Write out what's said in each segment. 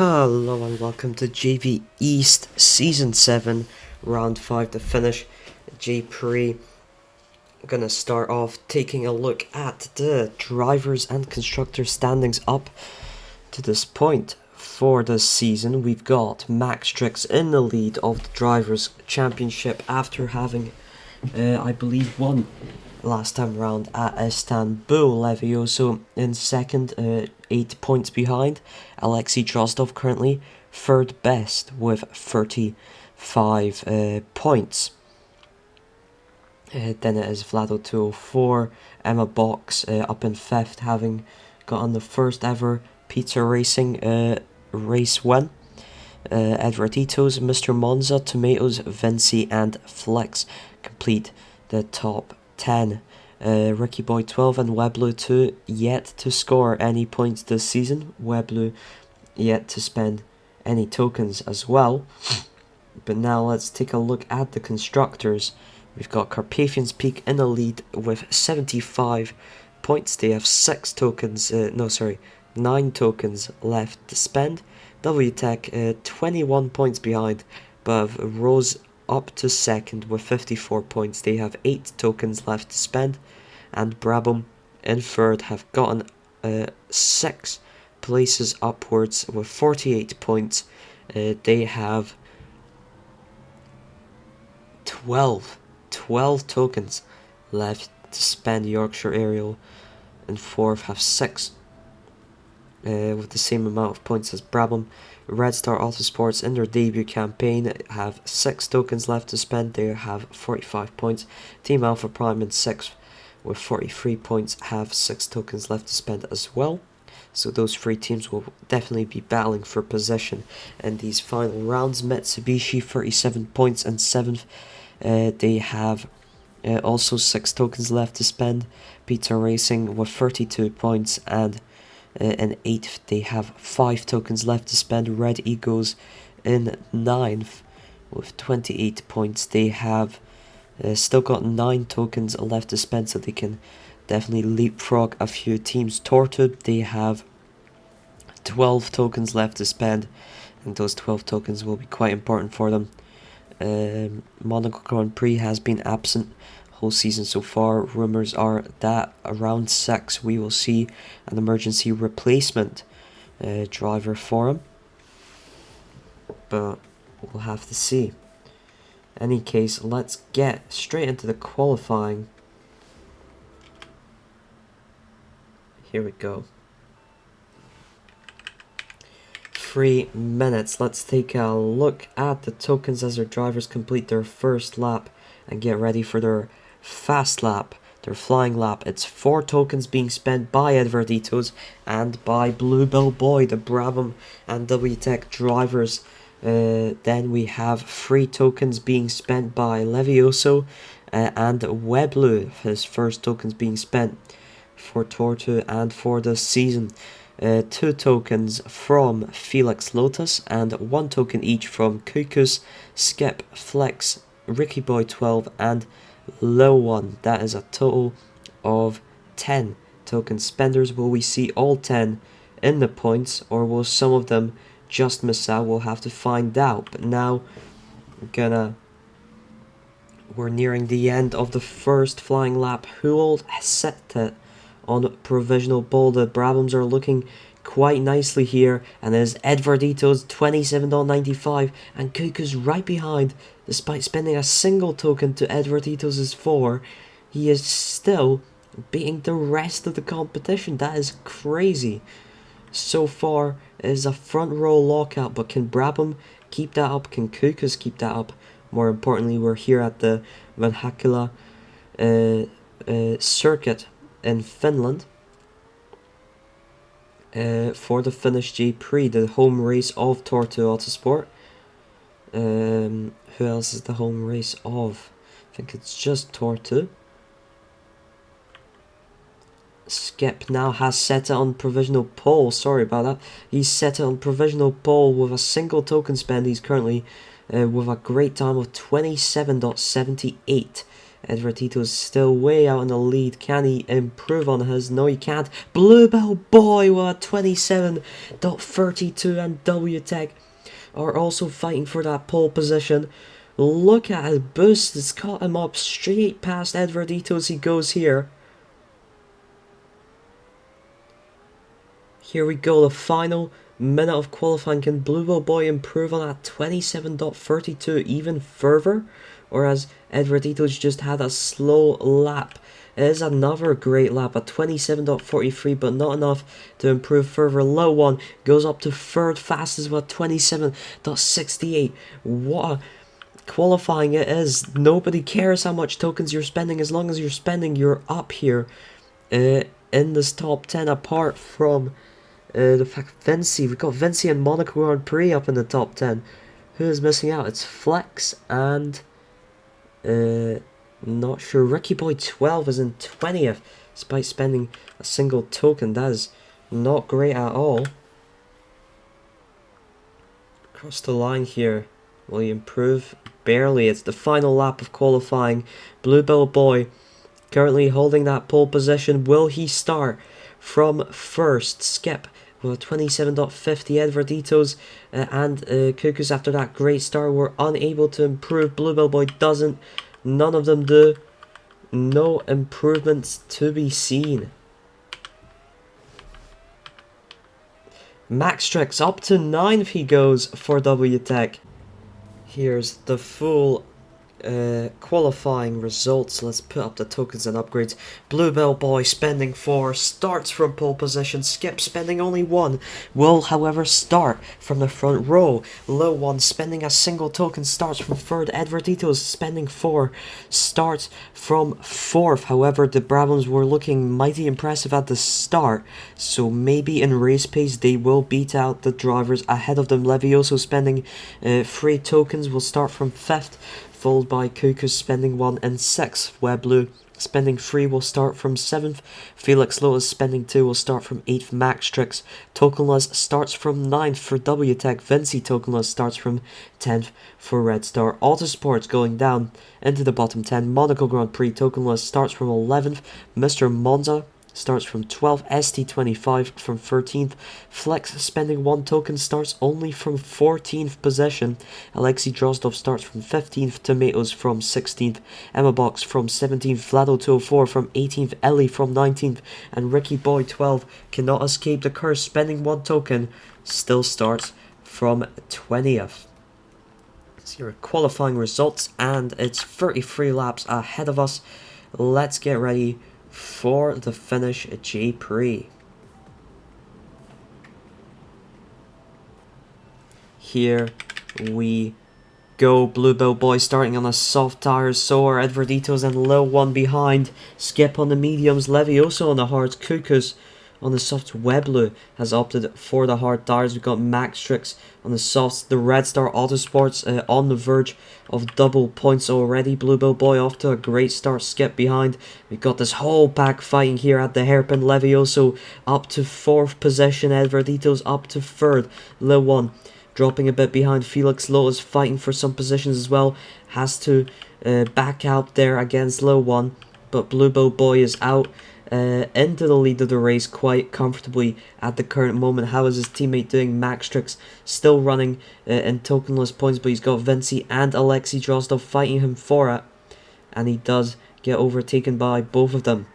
Hello and welcome to JV East Season 7, Round 5 to finish. J-Prix. Gonna start off taking a look at the drivers and constructors standings up to this point. For this season, we've got Max Trix in the lead of the Drivers' Championship after having, I believe, won last time round at Istanbul. Levioso in second, 8 points behind. Alexei Drozdov currently third best with 35 points. Then it is Vlado 204, Emma Box up in fifth, having gotten the first ever pizza racing race win. Edwarditos, Mr. Monza, Tomatoes, Vinci and Flex complete the top 10. Ricky Boy 12 and Weblu 2 yet to score any points this season. Weblu yet to spend any tokens as well. But now let's take a look at the constructors. We've got Carpathian's Peak in the lead with 75 points. They have 9 tokens left to spend. WTech 21 points behind, but rose up to second with 54 points. They have 8 tokens left to spend. And Brabham in third have gotten 6 places upwards with 48 points. They have 12 tokens left to spend. Yorkshire Aerial in fourth have 6 with the same amount of points as Brabham. Red Star Autosports in their debut campaign have 6 tokens left to spend. They have 45 points. Team Alpha Prime in 6th with 43 points have 6 tokens left to spend as well. So those 3 teams will definitely be battling for position in these final rounds. Mitsubishi 37 points in 7th. They have also 6 tokens left to spend. Pizza Racing with 32 points, and in 8th they have 5 tokens left to spend. Red Eagles in 9th with 28 points. They have still got 9 tokens left to spend, so they can definitely leapfrog a few teams. Tortured, they have 12 tokens left to spend, and those 12 tokens will be quite important for them. Monaco Grand Prix has been absent whole season so far. Rumours are that around 6 we will see an emergency replacement driver for him, but we'll have to see. Any case, let's get straight into the qualifying. Here we go. 3 minutes. Let's take a look at the tokens as our drivers complete their first lap and get ready for their fast lap, their flying lap. It's 4 tokens being spent by Edwarditos and by Bluebell Boy, the Brabham and WTech drivers. Then we have 3 tokens being spent by Levioso and Weblu. His first tokens being spent for Tortu and for the season. 2 tokens from Felix Lotus and 1 token each from Kukus, Skip, Flex, Ricky Boy 12 and Low One. That is a total of 10 token spenders. Will we see all 10 in the points, or will some of them just miss out? We'll have to find out. But now we're nearing the end of the first flying lap. Huold set it on provisional pole. The Brabhams are looking quite nicely here, and there's Edwarditos 27.95 and Kuku's right behind. Despite spending a single token to Edwarditos' 4, he is still beating the rest of the competition. That is crazy. So far, it is a front row lockout, but can Brabham keep that up? Can Kukus keep that up? More importantly, we're here at the Vanhakila circuit in Finland for the Finnish J-Prix, the home race of Tortu Autosport. Who else is the home race of? I think it's just Tortu. Skip now has set it on provisional pole. Sorry about that. He's set it on provisional pole with a single token spend. He's currently with a great time of 27.78. Edwardito is still way out in the lead. Can he improve on his? No, he can't. Bluebell Boy with a 27.32 and WTech are also fighting for that pole position. Look at his boost. It's caught him up straight past Edwardito as he goes here. Here we go, the final minute of qualifying. Can Bluebell Boy improve on that 27.32 even further? Or has Edwardito's just had a slow lap? It is another great lap at 27.43, but not enough to improve further. Low one goes up to third fastest with 27.68. What a qualifying it is. Nobody cares how much tokens you're spending. As long as you're spending, you're up here in this top 10, apart from the fact Vinci. We've got Vinci and Monaco Grand Prix up in the top 10. Who is missing out? It's Flex and not sure. Ricky Boy 12 is in 20th despite spending a single token. That is not great at all. Across the line here. Will he improve? Barely. It's the final lap of qualifying. Bluebell Boy currently holding that pole position. Will he start from first? Skip with 27.50. Edwarditos and Cuckoos after that great start were unable to improve. Bluebell Boy doesn't. None of them do. No improvements to be seen. Max Tricks up to 9th he goes for WTech. Here's the full qualifying results. Let's put up the tokens and upgrades. Bluebell Boy spending 4, starts from pole position. Skip spending only 1, will however start from the front row. Low one spending a single token, starts from 3rd. Edwarditos spending 4, starts from 4th. However, the Brabhams were looking mighty impressive at the start, so maybe in race pace they will beat out the drivers ahead of them. Levioso spending 3 tokens, will start from 5th, followed by Cuckoos spending 1 and 6th. Webblue spending 3 will start from 7th. Felix Lotus spending 2 will start from 8th. Max Tricks tokenless starts from 9th for WTech. Vinci tokenless starts from 10th for Red Star. Autosports going down into the bottom 10. Monaco Grand Prix tokenless starts from 11th. Mr. Monza starts from 12th. ST25 from 13th. Flex spending 1 token starts only from 14th position. Alexei Drozdov starts from 15th. Tomatoes from 16th. Emma Box from 17th. Vlado204 from 18th. Ellie from 19th. And Ricky Boy 12 cannot escape the curse, spending 1 token, still starts from 20th. So here are qualifying results, and it's 33 laps ahead of us. Let's get ready for the Finnish J-Prix. Here we go. Bluebell Boy starting on the soft tires, so are Edwarditos and Lil One behind. Skip on the mediums, Levioso on the hards, Cuckoos on the softs. Webblue has opted for the hard tires. We've got Max Tricks on the softs. The Red Star Autosports on the verge of double points already. Bluebell Boy off to a great start. Skip behind. We've got this whole pack fighting here at the hairpin. Levioso up to 4th position. Edwarditos up to 3rd. Lil One dropping a bit behind. Felix Lotus fighting for some positions as well. Has to back out there against Lil One. But Bluebell Boy is out into the lead of the race quite comfortably at the current moment. How is his teammate doing? Max Tricks still running in tokenless points, but he's got Vinci and Alexei Drozdov fighting him for it. And he does get overtaken by both of them.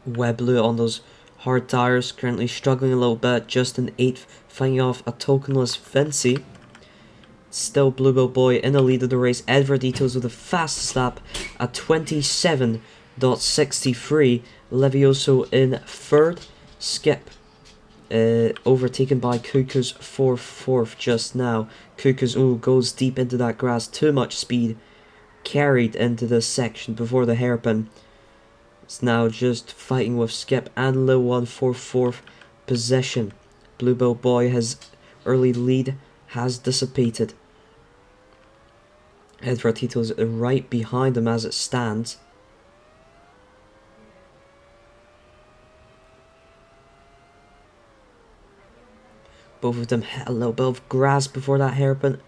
Webblue on those hard tires, currently struggling a little bit, just in 8th, fighting off a tokenless Vinci. Still Bluebell Boy in the lead of the race. Edwarditos with the fastest lap at 27.63. Levioso in 3rd. Skip overtaken by Cuckoos for 4th just now. Cuckoos goes deep into that grass. Too much speed carried into this section before the hairpin. It's now just fighting with Skip and Lil One for 4th position. Bluebell Boy, his early lead has dissipated. Edwardito's right behind him as it stands. Both of them hit a little bit of grass before that hairpin.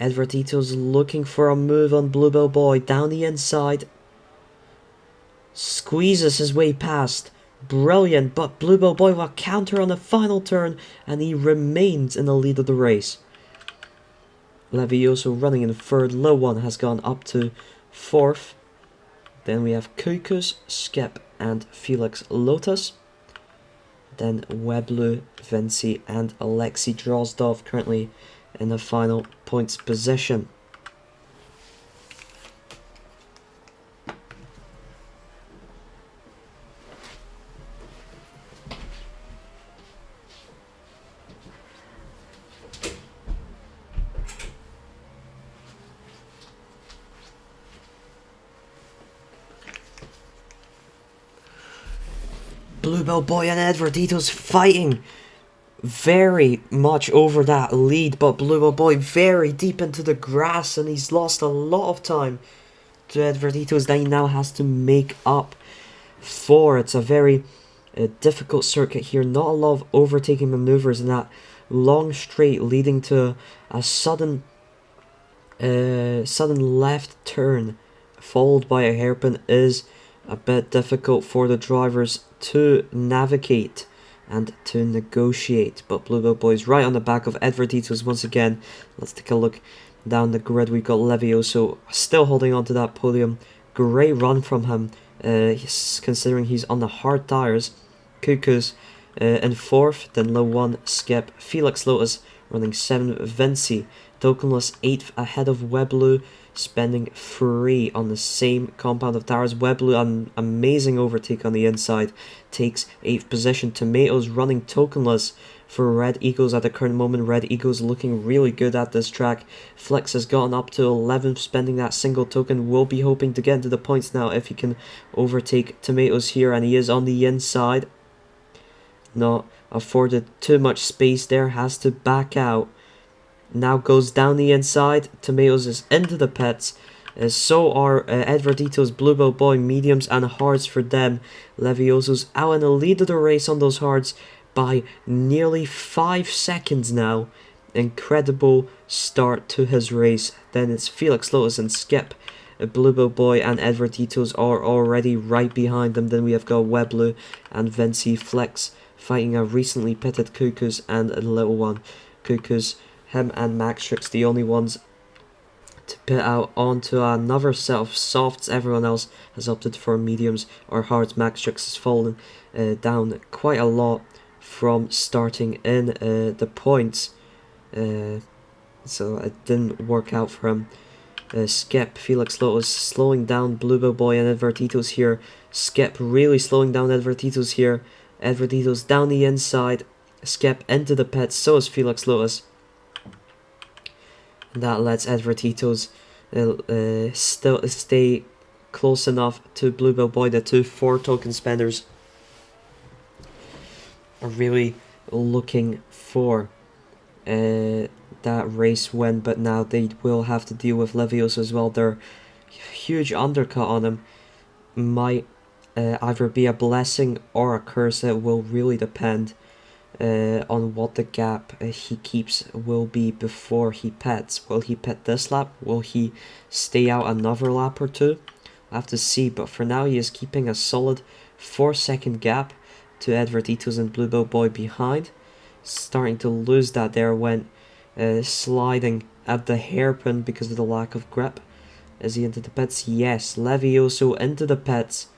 Edvardito's looking for a move on Bluebell Boy down the inside. Squeezes his way past. Brilliant, but Bluebell Boy will counter on the final turn and he remains in the lead of the race. Levioso running in third. Low One has gone up to fourth. Then we have Kukus, Skep and Felix Lotus. Then Weblu, Vinci and Alexei Drozdov currently in the final points position. Bluebell Boy and Edvardito's fighting very much over that lead, but Bluebell Boy very deep into the grass and he's lost a lot of time to Edvardito's that he now has to make up for. It's a very difficult circuit here, not a lot of overtaking maneuvers in that long straight leading to a sudden left turn followed by a hairpin is a bit difficult for the drivers to navigate and to negotiate. But Bluebell Boy's right on the back of Edvardito's once again. Let's take a look down the grid. We've got Levioso still holding on to that podium. Great run from him, considering he's on the hard tires. Kukus in fourth, then Low One, Skep, Felix Lotus running 7th, Vinci, Tokenless 8th ahead of Weblu, spending 3 on the same compound of tires. Weblu, an amazing overtake on the inside, takes 8th position. Tomatoes running Tokenless for Red Eagles at the current moment. Red Eagles looking really good at this track. Flex has gotten up to 11th, spending that single token. Will be hoping to get into the points now if he can overtake Tomatoes here, and he is on the inside. Not afforded too much space there, has to back out. Now goes down the inside. Tomatoes is into the pits. So are Edvardito's Bluebell Boy, mediums and hards for them. Levioso's out in the lead of the race on those hards by nearly 5 seconds now. Incredible start to his race. Then it's Felix Lotus and Skep. Bluebell Boy and Edvardito's are already right behind them. Then we have got Weblu and Vinci. Flex fighting a recently pitted Kukus and a little one. Kukus, him and Maxtrix the only ones to pit out onto another set of softs. Everyone else has opted for mediums or hards. Maxtrix has fallen down quite a lot from starting in the points, so it didn't work out for him. Skep, Felix Lotus slowing down Bluebell Boy and Edvardito's here. Skep really slowing down Edvardito's here. Edvardito's down the inside. Skep into the pits, so is Felix Lotus. And that lets Edvardito's still stay close enough to Bluebell Boy. The two 4 token spenders are really looking for that race win, but now they will have to deal with Levioso as well. Their huge undercut on him might either be a blessing or a curse. It will really depend on what the gap he keeps will be before he pits. Will he pit this lap? Will he stay out another lap or two? We'll have to see, but for now he is keeping a solid 4-second gap to Edvardito's and Bluebell Boy behind. Starting to lose that there when sliding at the hairpin because of the lack of grip. Is he into the pits? Yes. Levioso into the pits.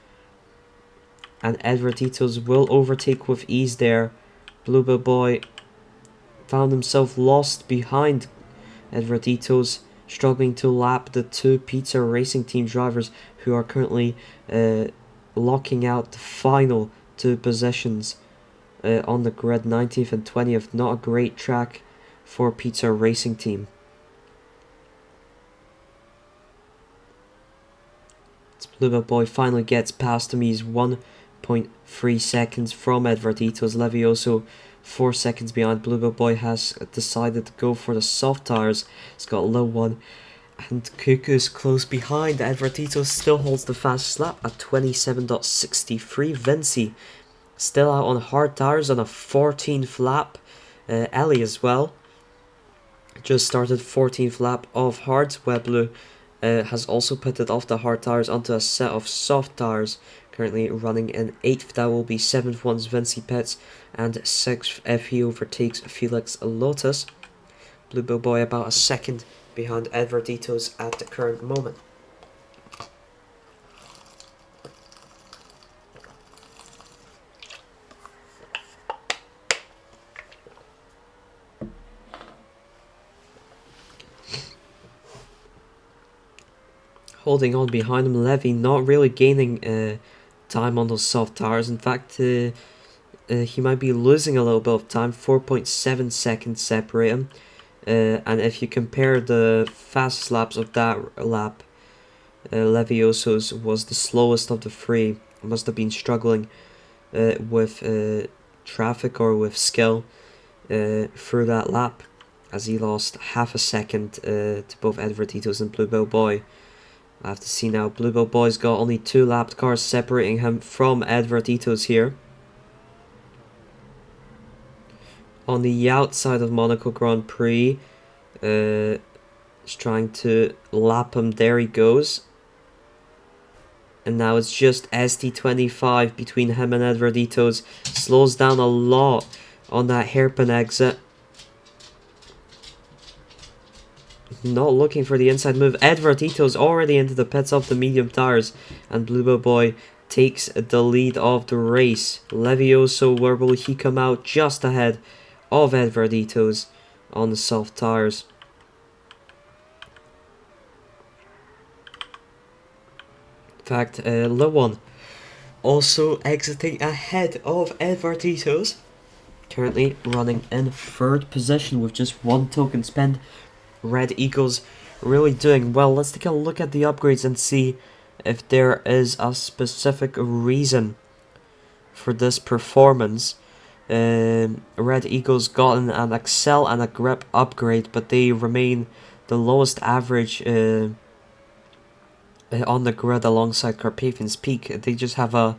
And Edvardito's will overtake with ease there. Bluebell Boy found himself lost behind Edvardito's, struggling to lap the 2 Pizza Racing Team drivers who are currently locking out the final 2 positions on the grid, 19th and 20th. Not a great track for Pizza Racing Team. Bluebell Boy finally gets past him. He's 1.3 seconds from Edvardito's. Levioso 4 seconds behind. Bluebell Boy has decided to go for the soft tires. He's got Low One and Kuku's close behind. Edvardito still holds the fastest lap at 27.63. Vinci still out on hard tires on a 14th lap. Ellie as well. just started 14th lap of hards, where Blue has also pitted off the hard tires onto a set of soft tires, currently running in 8th. That will be 7th once Vinci pits, and 6th if he overtakes Felix Lotus. Blue Boy about a second behind Edvarditos at the current moment. Holding on behind him, Levy not really gaining time on those soft tires. In fact, he might be losing a little bit of time. 4.7 seconds separate him. And if you compare the fastest laps of that lap, Levioso's was the slowest of the three. Must have been struggling with traffic or with skill through that lap, as he lost half a second to both Edvarditos and Bluebell Boy. I have to see now. Bluebell Boy's got only 2 lapped cars separating him from Edvarditos here. On the outside of Monaco Grand Prix, is trying to lap him. There he goes. And now it's just ST25 between him and Edvarditos. Slows down a lot on that hairpin exit. Not looking for the inside move. Edvarditos already into the pits of the medium tires. And Bluebell Boy takes the lead of the race. Levioso, where will he come out? Just ahead of Edvarditos on the soft tires. In fact, Lewon also exiting ahead of Edvarditos. Currently running in 3rd position with just 1 token spent. Red Eagles really doing well. Let's take a look at the upgrades and see if there is a specific reason for this performance. Red Eagles gotten an Excel and a Grip upgrade, but they remain the lowest average on the grid alongside Carpathian's Peak. They just have a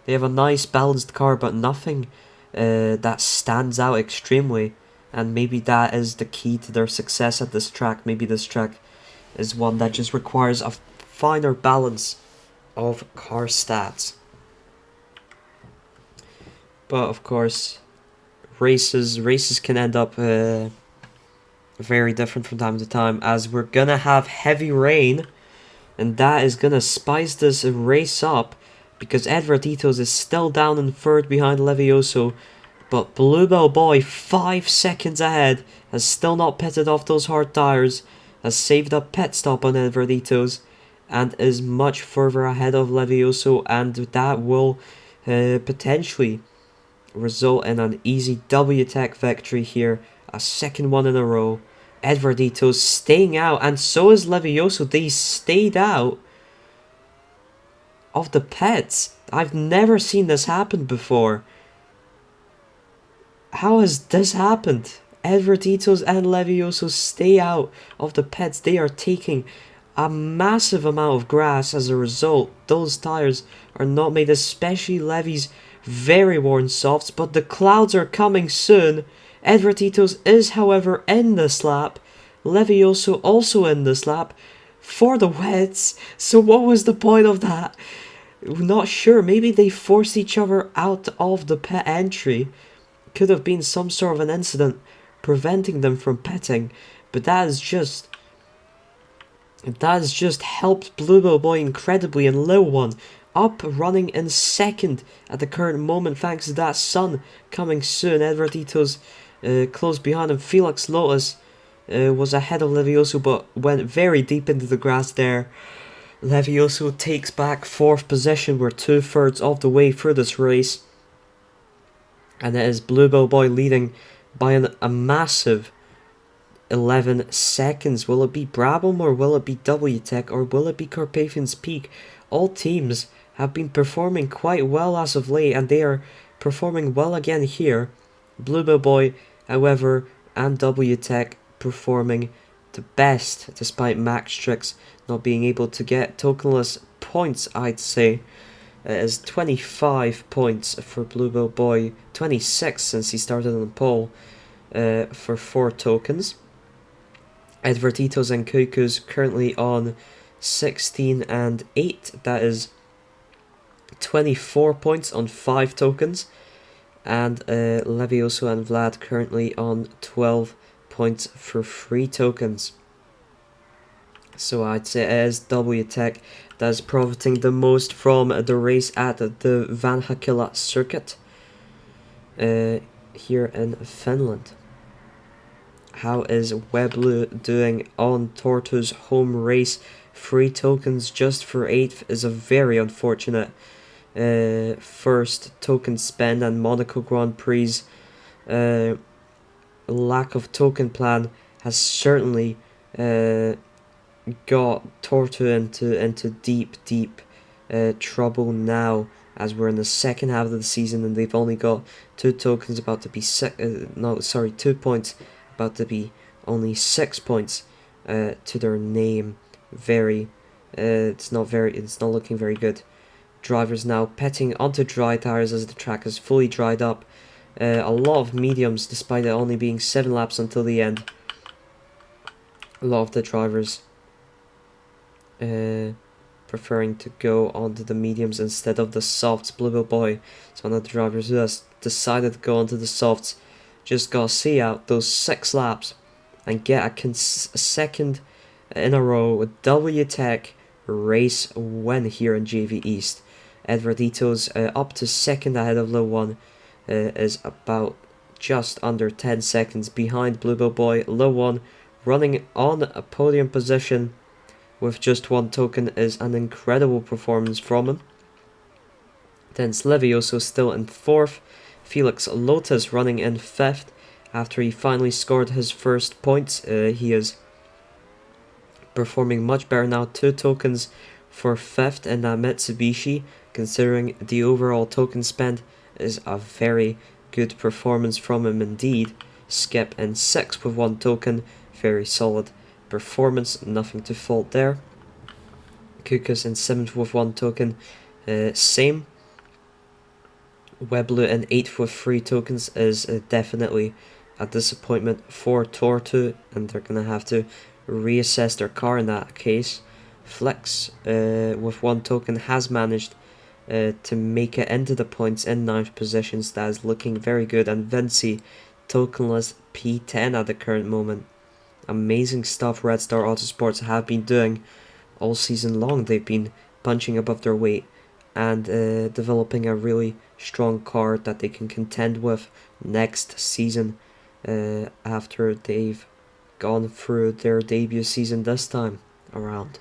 nice balanced car, but nothing that stands out extremely. And maybe that is the key to their success at this track. Maybe this track is one that just requires a finer balance of car stats. But of course, races can end up very different from time to time, as we're gonna have heavy rain, and that is gonna spice this race up, because Edvarditos is still down in 3rd behind Levioso. But Bluebell Boy, 5 seconds ahead, has still not pitted off those hard tires, has saved a pit stop on Edvarditos, and is much further ahead of Levioso, and that will potentially result in an easy WTEC victory here, a 2nd one in a row. Edvarditos staying out, and so is Levioso. They stayed out of the pits. I've never seen this happen before. How has this happened? Edvarditos and Levioso stay out of the pits. They are taking a massive amount of grass as a result. Those tires are not made, especially Levy's very worn softs, but the clouds are coming soon. Edvarditos is, however, in this lap. Levioso also in this lap for the wets. So what was the point of that? Not sure. Maybe they forced each other out of the pit entry. Could have been some sort of an incident preventing them from pitting, but that has just helped Bluebell Boy incredibly, and Lil One up running in 2nd at the current moment thanks to that sun coming soon. Edvarditos close behind him. Felix Lotus was ahead of Levioso, but went very deep into the grass there. Levioso takes back 4th position. We're 2/3 of the way through this race. And it is Bluebell Boy leading by a massive 11 seconds. Will it be Brabham, or will it be WTEC, or will it be Carpathian's Peak? All teams have been performing quite well as of late, and they are performing well again here. Bluebell Boy, however, and WTEC performing the best, despite Max Tricks not being able to get tokenless points, I'd say. It is 25 points for Bluebell Boy, 26 since he started on the pole for 4 tokens. Edvarditos and Cuckoo's currently on 16 and 8. That is 24 points on 5 tokens. And Levioso and Vlad currently on 12 points for 3 tokens. So I'd say it is W Tech that is profiting the most from the race at the Van Hakila circuit here in Finland. How is Weblu doing on Tortu's home race? 3 tokens just for 8th is a very unfortunate first token spend, and Monaco Grand Prix lack of token plan has certainly got Tortu into deep trouble now, as we're in the second half of the season and they've only got 2 tokens about to be 2 points about to be only 6 points to their name. It's not looking very good. Drivers now petting onto dry tires as the track is fully dried up. A lot of mediums, despite it only being 7 laps until the end. A lot of the drivers preferring to go onto the mediums instead of the softs. Bluebell Boy is one of the drivers who has decided to go onto the softs. Just gotta see out those 6 laps and get a second in a row with W Tech race win here in JV East. Edvarditos up to second ahead of Low 1 is about just under 10 seconds behind Bluebell Boy. Low 1 running on a podium position with just 1 token is an incredible performance from him. Then Levioso still in 4th. Felix Lotus running in 5th after he finally scored his first points. He is performing much better now, 2 tokens for 5th in that Mitsubishi, considering the overall token spend is a very good performance from him indeed. Skip in 6th with 1 token, very solid performance, nothing to fault there. Kukas in 7th with 1 token, same. Weblu in 8th with 3 tokens is definitely a disappointment for Tortu, and they're going to have to reassess their car in that case. Flex with 1 token has managed to make it into the points in 9th positions. That is looking very good. And Vinci, tokenless P10 at the current moment. Amazing stuff Red Star Autosports have been doing all season long. They've been punching above their weight and developing a really strong car that they can contend with next season after they've gone through their debut season this time around.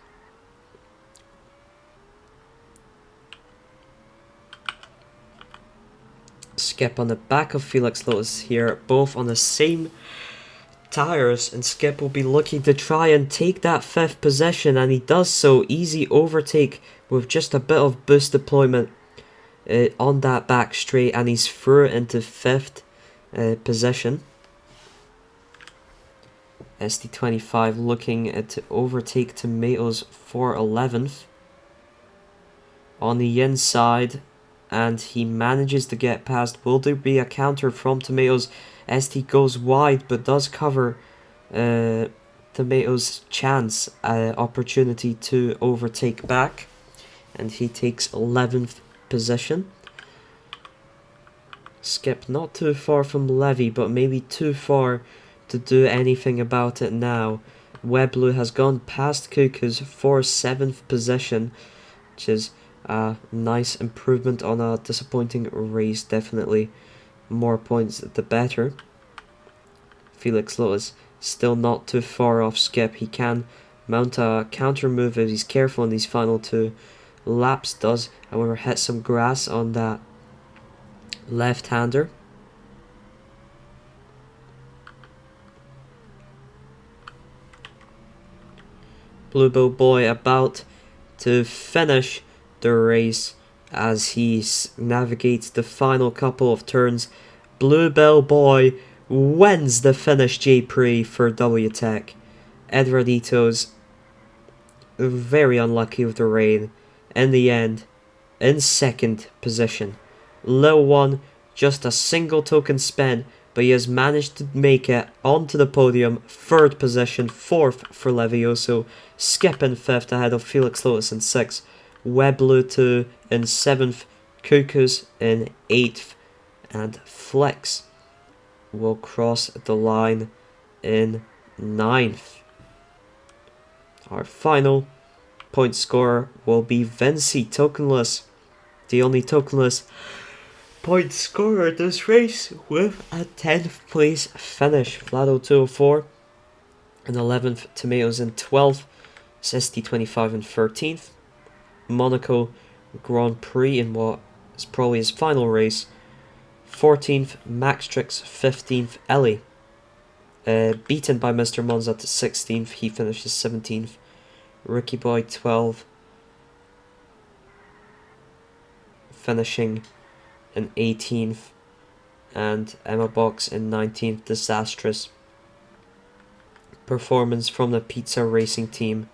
Skip on the back of Felix Lotus here, both on the same tires, and Skip will be looking to try and take that 5th position, and he does so. Easy overtake with just a bit of boost deployment on that back straight, and he's through into 5th position. SD25 looking to overtake Tomatoes for 11th on the inside, and he manages to get past. Will there be a counter from Tomatoes? ST goes wide but does cover Tomatoes' chance opportunity to overtake back, and he takes 11th position. Skip not too far from Levy, but maybe too far to do anything about it now. Weblu has gone past Cuckoos for 7th position, which is a nice improvement on a disappointing race. Definitely more points the better. Felix Lotus still not too far off Skip. He can mount a counter move if he's careful in these final 2 laps. Does, however, hit some grass on that left-hander. Bluebell Boy about to finish the race as he navigates the final couple of turns. Bluebell Boy wins the Finnish J-Prix for W Tech. Edvarditos very unlucky with the rain. In the end, in 2nd position. Low 1, just a single token spent but he has managed to make it onto the podium. 3rd position, 4th for Levioso, Skip in 5th ahead of Felix Lotus in 6th, Webluto in 7th, Kukus in 8th, and Flex will cross the line in 9th. Our final point scorer will be Vinci, tokenless, the only tokenless point scorer in this race, with a 10th place finish. Vlado 204 in 11th, Tomatoes in 12th, SST25 in 13th, Monaco Grand Prix in what is probably his final race, 14th, Maxtrix 15th, Ellie. Beaten by Mr. Monza to 16th, he finishes 17th. Ricky Boy 12, finishing in 18th, and Emma Box in 19th. Disastrous performance from the Pizza Racing team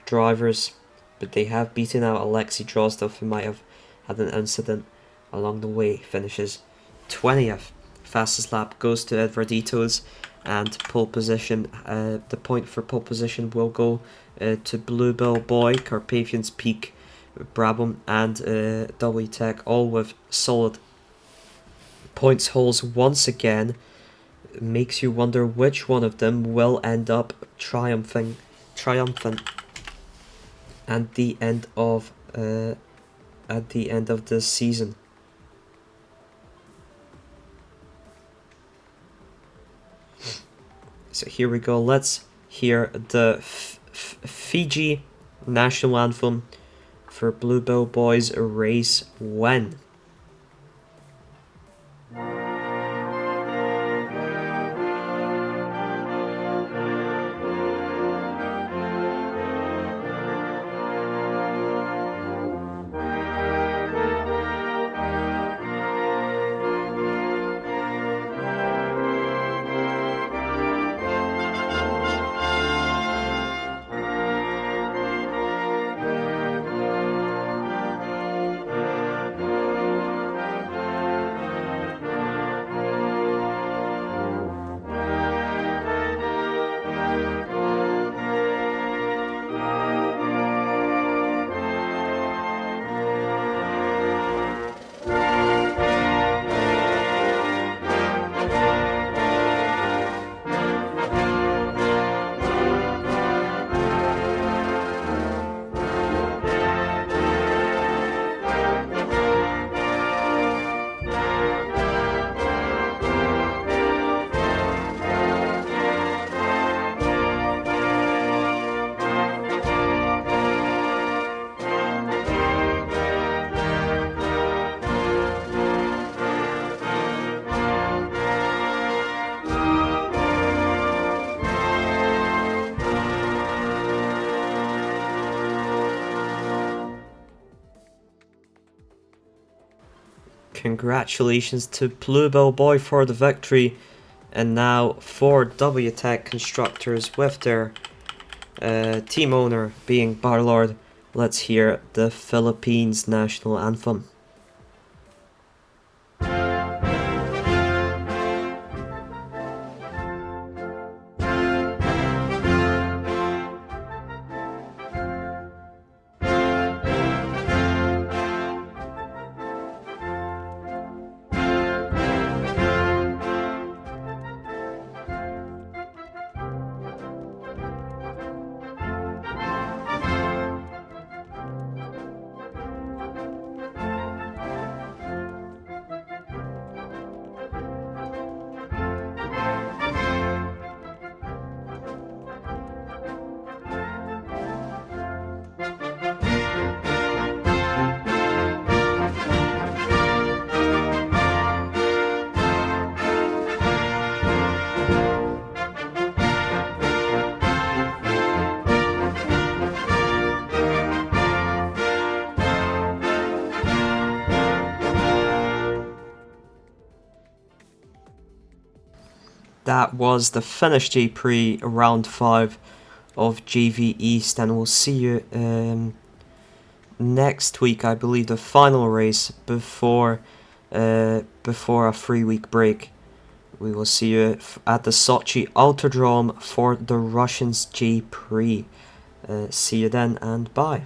drivers, but they have beaten out Alexei Drozdov, who might have had an incident along the way. Finishes 20th. Fastest lap goes to Edvarditos, and pole position, the point for pole position will go to Bluebell Boy, Carpathian's Peak, Brabham, and WTech, all with solid points hauls once again. Makes you wonder which one of them will end up triumphant at the end of this season. So here we go. Let's hear the Fiji national anthem for Bluebell Boys Race When. Congratulations to Bluebell Boy for the victory. And now for WTech Constructors, with their team owner being Barlord, let's hear the Philippines national anthem. That was the Finnish J-Prix round 5 of JV East, and we'll see you next week, I believe, the final race before before a 3-week break. We will see you at the Sochi Autodrome for the Russians J-Prix. See you then, and bye.